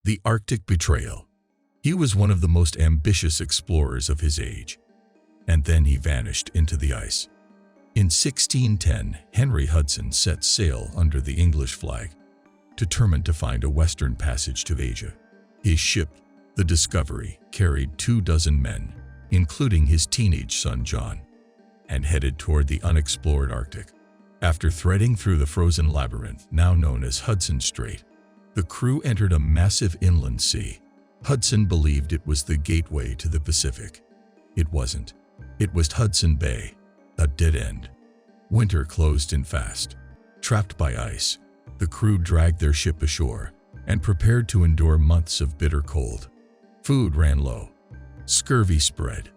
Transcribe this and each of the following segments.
The Arctic Betrayal. He was one of the most ambitious explorers of his age, and then he vanished into the ice. In 1610, Henry Hudson set sail under the English flag, determined to find a western passage to Asia. His ship, the Discovery, carried 24 men, including his teenage son John, and headed toward the unexplored Arctic. After threading through the frozen labyrinth now known as Hudson Strait, the crew entered a massive inland sea. Hudson believed it was the gateway to the Pacific. It wasn't. It was Hudson Bay, a dead end. Winter closed in fast. Trapped by ice, the crew dragged their ship ashore and prepared to endure months of bitter cold. Food ran low. Scurvy spread.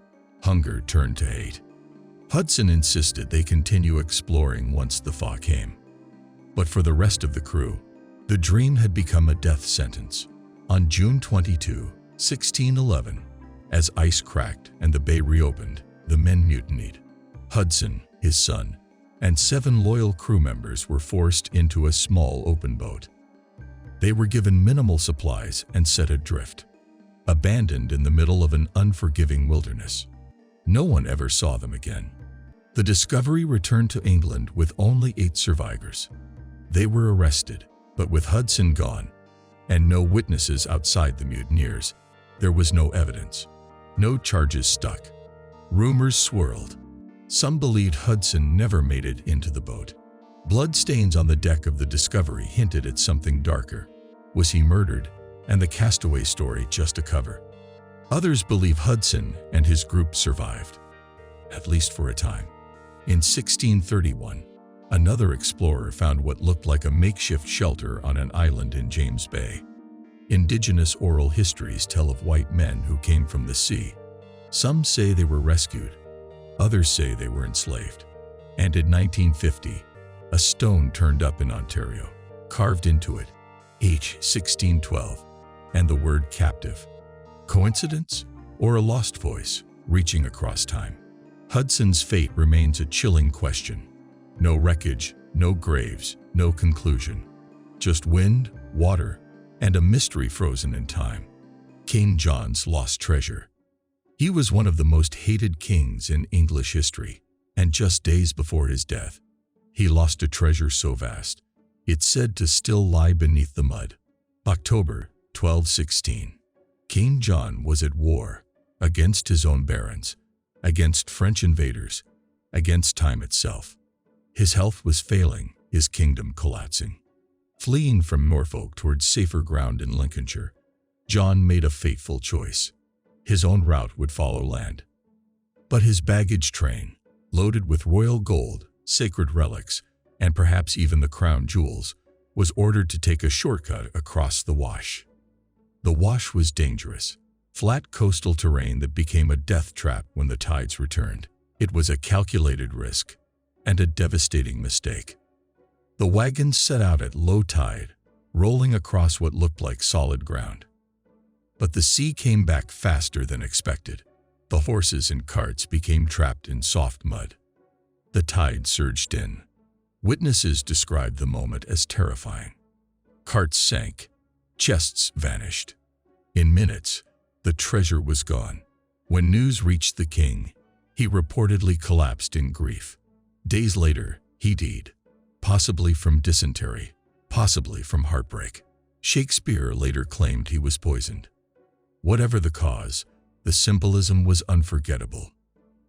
Hunger turned to hate. Hudson insisted they continue exploring once the thaw came. But for the rest of the crew, the dream had become a death sentence. On June 22, 1611, as ice cracked and the bay reopened, the men mutinied. Hudson, his son, and 7 loyal crew members were forced into a small open boat. They were given minimal supplies and set adrift, abandoned in the middle of an unforgiving wilderness. No one ever saw them again. The Discovery returned to England with only 8 survivors. They were arrested, but with Hudson gone, and no witnesses outside the mutineers, there was no evidence. No charges stuck. Rumors swirled. Some believed Hudson never made it into the boat. Bloodstains on the deck of the Discovery hinted at something darker. Was he murdered, and the castaway story just a cover? Others believe Hudson and his group survived, at least for a time. In 1631, another explorer found what looked like a makeshift shelter on an island in James Bay. Indigenous oral histories tell of white men who came from the sea. Some say they were rescued. Others say they were enslaved. And in 1950, a stone turned up in Ontario, carved into it, H 1612, and the word captive. Coincidence or a lost voice reaching across time? Hudson's fate remains a chilling question. No wreckage, no graves, no conclusion. Just wind, water, and a mystery frozen in time. King John's lost treasure. He was one of the most hated kings in English history, and just days before his death, he lost a treasure so vast, it's said to still lie beneath the mud. October 1216. King John was at war, against his own barons, against French invaders, against time itself. His health was failing, his kingdom collapsing. Fleeing from Norfolk towards safer ground in Lincolnshire, John made a fateful choice. His own route would follow land. But his baggage train, loaded with royal gold, sacred relics, and perhaps even the crown jewels, was ordered to take a shortcut across the Wash. The Wash was dangerous, flat coastal terrain that became a death trap when the tides returned. It was a calculated risk and a devastating mistake. The wagons set out at low tide, rolling across what looked like solid ground. But the sea came back faster than expected. The horses and carts became trapped in soft mud. The tide surged in. Witnesses described the moment as terrifying. Carts sank. Chests vanished. In minutes, the treasure was gone. When news reached the king, he reportedly collapsed in grief. Days later, he died, possibly from dysentery, possibly from heartbreak. Shakespeare later claimed he was poisoned. Whatever the cause, the symbolism was unforgettable.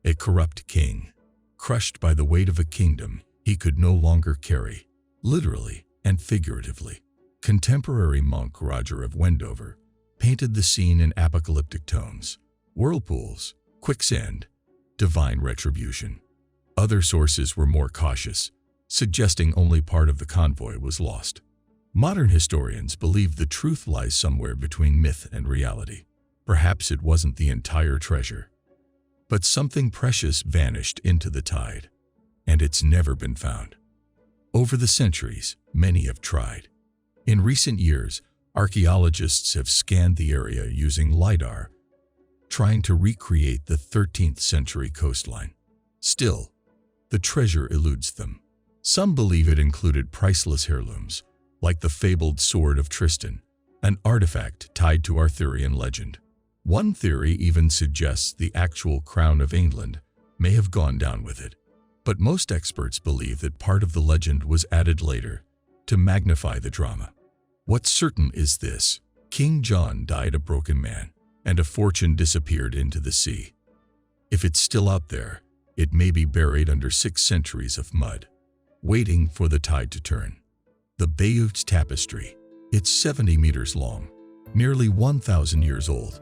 A corrupt king, crushed by the weight of a kingdom he could no longer carry, literally and figuratively. Contemporary monk Roger of Wendover painted the scene in apocalyptic tones: whirlpools, quicksand, divine retribution. Other sources were more cautious, suggesting only part of the convoy was lost. Modern historians believe the truth lies somewhere between myth and reality. Perhaps it wasn't the entire treasure, but something precious vanished into the tide, and it's never been found. Over the centuries, many have tried. In recent years, archaeologists have scanned the area using LiDAR, trying to recreate the 13th century coastline. Still, the treasure eludes them. Some believe it included priceless heirlooms, like the fabled Sword of Tristan, an artifact tied to Arthurian legend. One theory even suggests the actual crown of England may have gone down with it, but most experts believe that part of the legend was added later to magnify the drama. What's certain is this: King John died a broken man, and a fortune disappeared into the sea. If it's still out there, it may be buried under 6 centuries of mud, waiting for the tide to turn. The Bayeux Tapestry. It's 70 meters long, nearly 1,000 years old,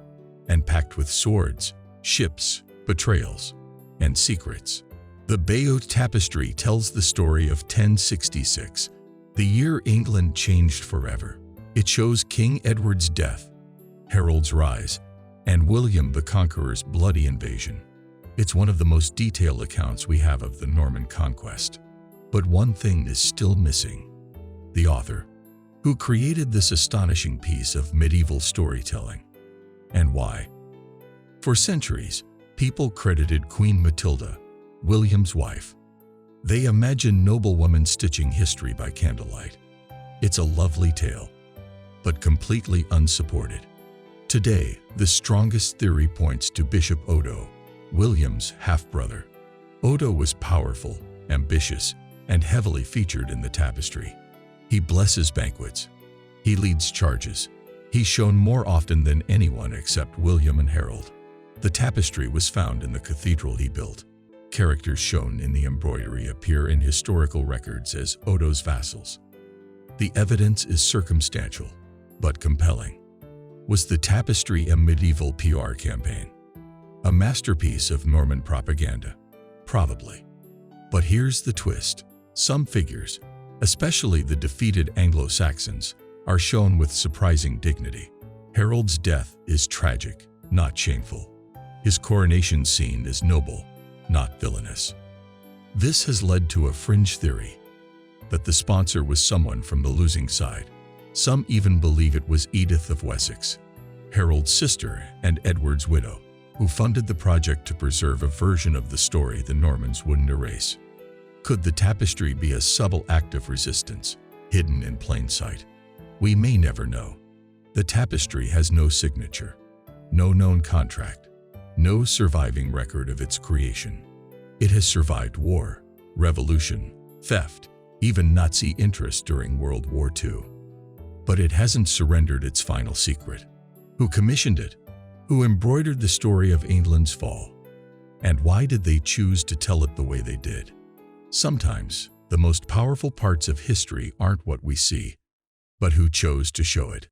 and packed with swords, ships, betrayals, and secrets. The Bayeux Tapestry tells the story of 1066, the year England changed forever. It shows King Edward's death, Harold's rise, and William the Conqueror's bloody invasion. It's one of the most detailed accounts we have of the Norman conquest. But one thing is still missing: the author, who created this astonishing piece of medieval storytelling. And why? For centuries, people credited Queen Matilda, William's wife. They imagined noblewomen stitching history by candlelight. It's a lovely tale, but completely unsupported. Today, the strongest theory points to Bishop Odo, William's half-brother. Odo was powerful, ambitious, and heavily featured in the tapestry. He blesses banquets. He leads charges. He's shown more often than anyone except William and Harold. The tapestry was found in the cathedral he built. Characters shown in the embroidery appear in historical records as Odo's vassals. The evidence is circumstantial, but compelling. Was the tapestry a medieval PR campaign? A masterpiece of Norman propaganda? Probably. But here's the twist. Some figures, especially the defeated Anglo-Saxons, are shown with surprising dignity. Harold's death is tragic, not shameful. His coronation scene is noble, not villainous. This has led to a fringe theory that the sponsor was someone from the losing side. Some even believe it was Edith of Wessex, Harold's sister and Edward's widow, who funded the project to preserve a version of the story the Normans wouldn't erase. Could the tapestry be a subtle act of resistance, hidden in plain sight? We may never know. The tapestry has no signature, no known contract, no surviving record of its creation. It has survived war, revolution, theft, even Nazi interest during World War II. But it hasn't surrendered its final secret. Who commissioned it? Who embroidered the story of England's fall? And why did they choose to tell it the way they did? Sometimes, the most powerful parts of history aren't what we see, but who chose to show it.